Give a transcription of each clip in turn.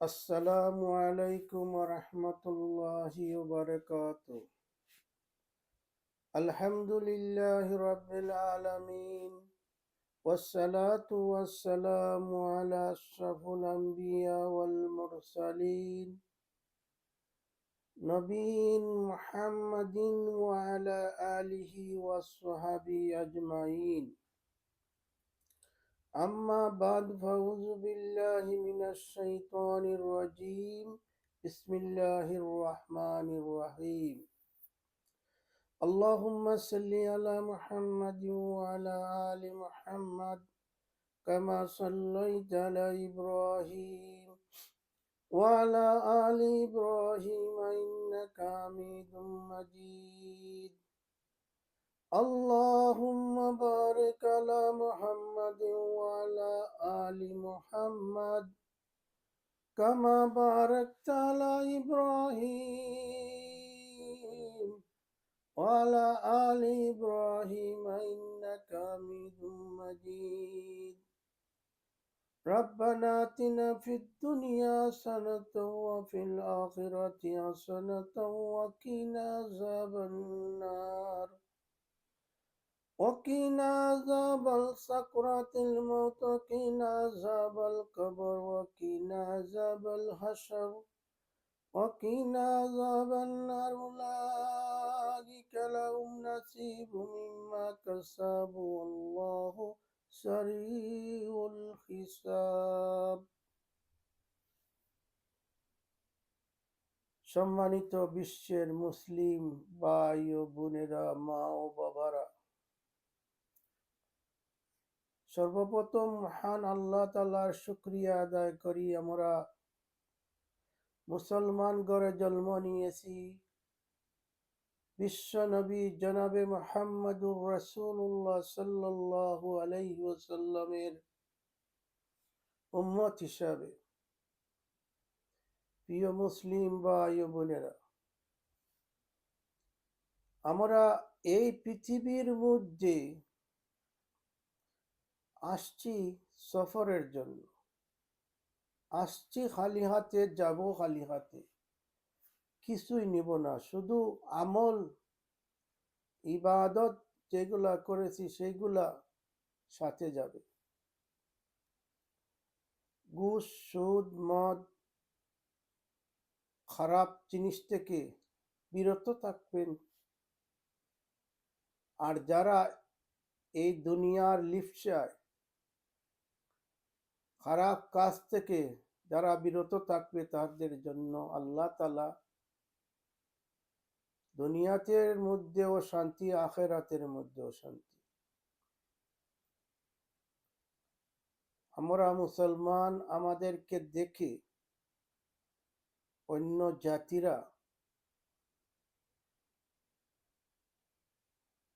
আসসালামু আলাইকুম ওয়া রাহমাতুল্লাহি ওয়া বারাকাতুহু। আলহামদুলিল্লাহি রাব্বিল আলামিন ওয়াসসালাতু ওয়াসসালামু আলা আশরাফিল আমবিয়া ওয়াল মুরসালিন নবিয়্যিন মুহাম্মাদিন ওয়া আলা আলিহি ওয়াস সাহবিহি আজমাইন। আম্মা বাদ ফাউযু বিল্লাহি মিনাশ শাইতানির রাজীম। বিসমিল্লাহির রহমানির রহিম। اللهم صل على محمد وعلى آل محمد كما صليت على إبراهيم وعلى آل إبراهيم إنك حميد مجيد. اللهم بارك على محمد وعلى آل محمد كما باركت على إبراهيم وعلى آل إبراهيم إنك حميد مجيد. ربنا آتنا في الدنيا حسنة وفي الآخرة حسنة وقنا عذاب النار. وقنا عذاب سكرات الموت وقنا عذاب القبر وقنا عذاب الحشر وقنا عذاب النار. أولئك لهم نصيب مما كسبوا والله سريع الحساب. সম্মানিত বিশ্বের মুসলিম ভাই ও বোনেরা, মা ও বাবারা, সর্বপ্রথম মহান আল্লাহ তাআলার শুকরিয়া আদায় করি। আমরা মুসলমান ঘরে জন্ম নিয়েছি। বিশ্ব নবী জনাবে মুহাম্মদুর রাসূলুল্লাহ সাল্লাল্লাহু আলাইহি ওয়াসাল্লামের উম্মত হিসাবে। প্রিয় মুসলিম ভাই ও বোনেরা, আমরা এই পৃথিবীর মধ্যে আসছি সফরের জন্য। আসছি খালি হাতে, যাব খালি হাতে, কিছুই নিব না। শুধু আমল ইবাদত যেগুলা করেছি সেইগুলা সাথে যাবে। ঘুষ, সুদ, মদ, খারাপ জিনিস থেকে বিরত থাকবেন। আর যারা এই দুনিয়ার লিপ্সায় খারাপ কাজ থেকে যারা বিরত থাকবে, তাদের জন্য আল্লাহ তাআলা দুনিয়াতের মধ্যেও শান্তি, আখিরাতের মধ্যেও শান্তি। আমরা মুসলমান, আমাদেরকে দেখে অন্য জাতিরা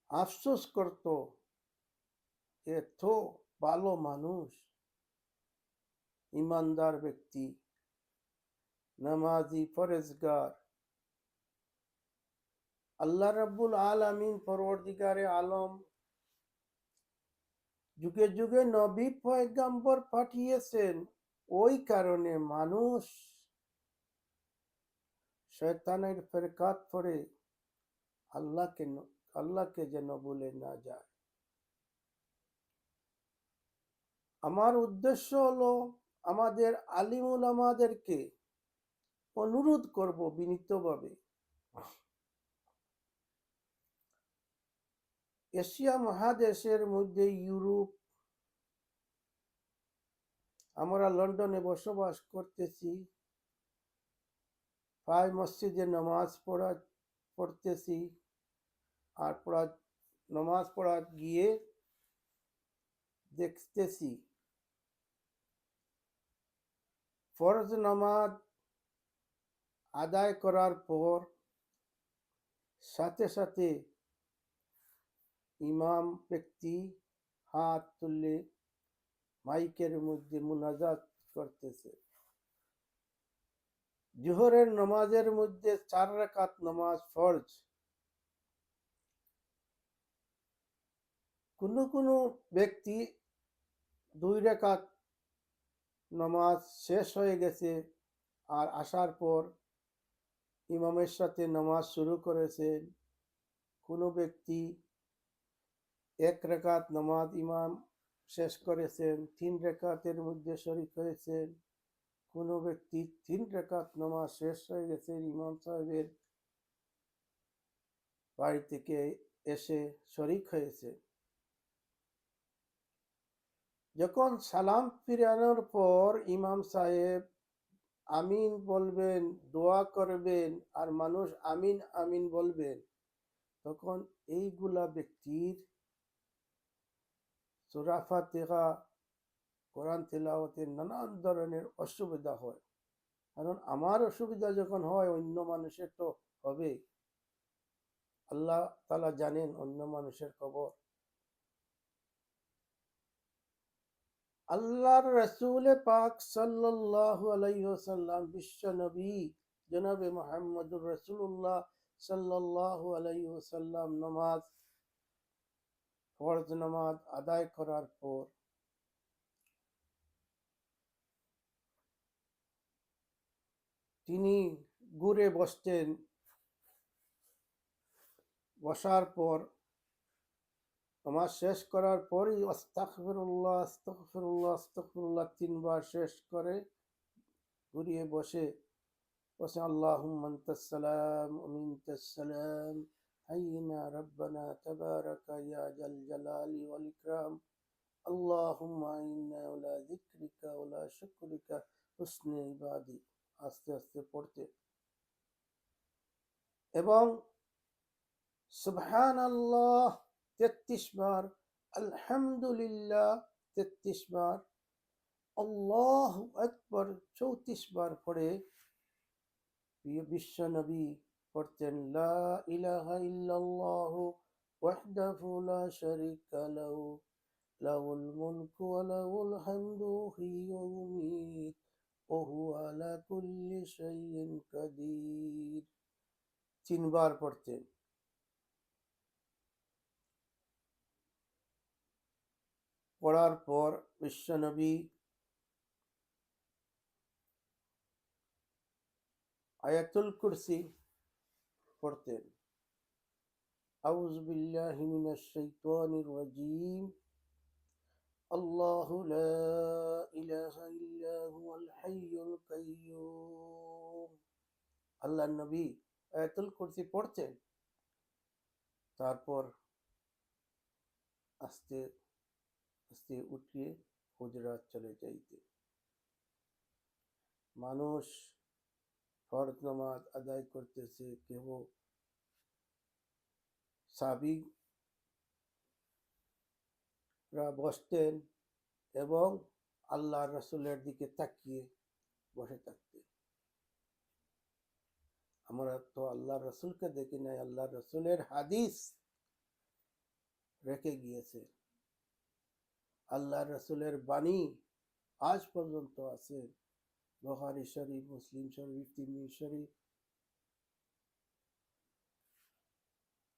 আফসোস করত, এত ভালো মানুষ, ইমানদার ব্যক্তি, নামাজি, পরেজগার। আল্লাহ রাব্বুল আলামিন পরওয়ারদিগারে আলম যুগে যুগে নবী পয়গম্বর পাঠিয়েছেন। ওই কারণে মানুষ শয়তানের ফেরকাত পড়ে আল্লাহকে যেন ভুলে না যায়। আমার উদ্দেশ্য হলো আমাদের আলিম উলামাদেরকে অনুরোধ করব বিনীতভাবে, এশিয়া মহাদেশের মধ্যে ইউরোপ, আমরা লন্ডনে বসবাস করতেছি, প্রায় মসজিদে নামাজ পড়তেছি। আর নামাজ পড়া গিয়ে দেখতেছি ফরজ নামাজ আদায় করার পর সাথে সাথে ইমাম ব্যক্তি হাত তুলে মাইকের মধ্যে মুনাজাত করতেছে। জোহরের নামাজের মধ্যে 4 রাকাত নামাজ ফরজ। কোনো ব্যক্তি 2 রাকাত নামাজ শেষ হয়ে গেছে, আর আসার পর ইমামের সাথে নামাজ শুরু করেছেন। কোনো ব্যক্তি 1 রাকাত নামাজ ইমাম শেষ করেছেন, 3 রাকাতের মধ্যে শরিক হয়েছেন। কোনো ব্যক্তি 3 রাকাত নামাজ শেষ হয়ে গেছে, ইমাম সাহেবের বাড়ি থেকে এসে শরিক হয়েছে। যখন সালাম ফিরানোর পর ইমাম সাহেব আমিন বলবেন, দোয়া করবেন, আর মানুষ আমিন আমিন বলবেন, তখন এইগুলা ব্যক্তির সূরা ফাতিহা, কোরআন তেলাওয়াতে নানান ধরনের অসুবিধা হয়। কারণ আমার অসুবিধা যখন হয়, অন্য মানুষের তো হবে। আল্লাহ তাআলা জানেন অন্য মানুষের খবর। আল্লাহর রাসূল পাক সাল্লাল্লাহু আলাইহি ওয়াসাল্লাম, বিশ্ব নবী জনাবে মুহাম্মদুর রাসূলুল্লাহ সাল্লাল্লাহু আলাইহি ওয়াসাল্লাম নামাজ, ফরজ নামাজ আদায় করার পর তিনি ঘুরে বসতেন। বসার পর নামাজ শেষ করার পরই আস্তাগফিরুল্লাহ আস্তাগফিরুল্লাহ আস্তাগফিরুল্লাহ 3 বার শেষ করে ঘুরিয়ে বসে বসে আল্লাহুম্মা আনতাস সালাম ওয়া মিনকাস সালাম হাইয়িনা রাব্বানা তাবারাকা ইয়া জাল জালালি ওয়াল ইকরাম আল্লাহুম্মা ইন্না আলা যিকরিকা ওয়া লা শুকরিকা হুসনি ইবাদি, আস্তে আস্তে পড়তে, এবং সুবহানাল্লাহ 33 বার, আলহামদুলিল্লাহ 33 বার, আল্লাহু আকবার 34 বার পড়ে বিশ্ব নবী পড়তেন লা ইলাহা ইল্লাল্লাহু ওয়াহদাহু লা শারীকা লাহু লাহুল মুলকু ওয়া লাহুল হামদু হিয়া ওয়া ইউমীত ওয়া হুয়া আলা কুল্লি শাইইন কাদির। 3 বার পড়তেন। পড়ার পর বিশ্বনবী আয়াতুল কুরসি পড়তেন। আউযু বিল্লাহি মিনাশ শাইতানির রাজীম। আল্লাহু লা ইলাহা ইল্লা হুয়াল হাইয়ুল কাইয়্যুম। আল্লাহর নবী আয়াতুল কুরসি পড়তেন, তারপর আস্তে আস্তে উঠিয়ে হুজরাত চলে যাইতেন। মানুষ ফরজ নামাজ আদায় করতেছে, কেউ সাহাবীরা বসতেন এবং আল্লাহর রাসূলের দিকে তাকিয়ে বসে থাকতেন। আমরা তো আল্লাহর রাসূলকে দেখি নাই, আল্লাহর রাসূলের হাদিস রেখে গিয়েছে। আল্লাহর রাসূলের বাণী আজ পর্যন্ত আছে, বুখারী শরীফ, মুসলিম শরীফ, তিরমিজি শরীফ।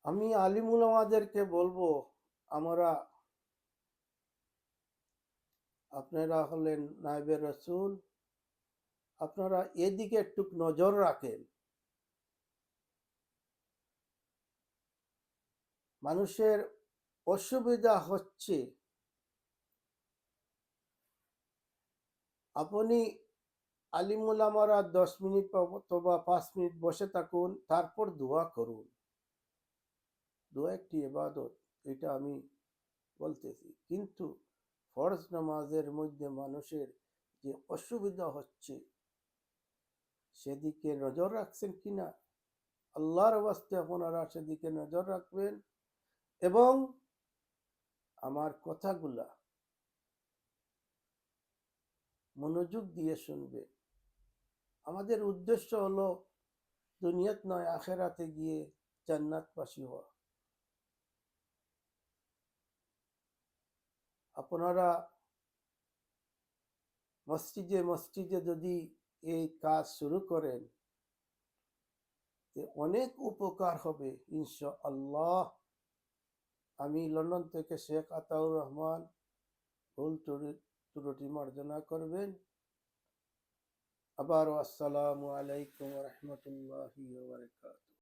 আমি আলিম উলামাদেরকে বলবো, আপনারা হলেন নায়েবে রাসূল, আপনারা এদিকে একটু নজর রাখেন। মানুষের অসুবিধা হচ্ছে, আপনি আলিম উলামারা 10 মিনিট অথবা 5 মিনিট বসে থাকুন, তারপর দোয়া করুন। দোয়া একটি ইবাদত, এটা আমি বলতেছি। কিন্তু ফরজ নামাজের মধ্যে মানুষের যে অসুবিধা হচ্ছে, সেদিকে নজর রাখছেন কিনা? আল্লাহর ওয়াস্তে আপনারা সেদিকে নজর রাখবেন এবং আমার কথাগুলা মনোযোগ দিয়ে শুনবে। আমাদের উদ্দেশ্য হলো দুনিয়াত নয়, আখেরাতে গিয়ে জান্নাতবাসী হওয়া। আপনারা মসজিদে মসজিদে যদি এই কাজ শুরু করেন, অনেক উপকার হবে ইনশাআল্লাহ। আমি লন্ডন থেকে শেখ আতাউর রহমান, ভুল ত্রুটি মার্জনা করবেন। আবারও আসসালামু আলাইকুম রহমতুল্লাহি ওয়া বারাকাতুহু।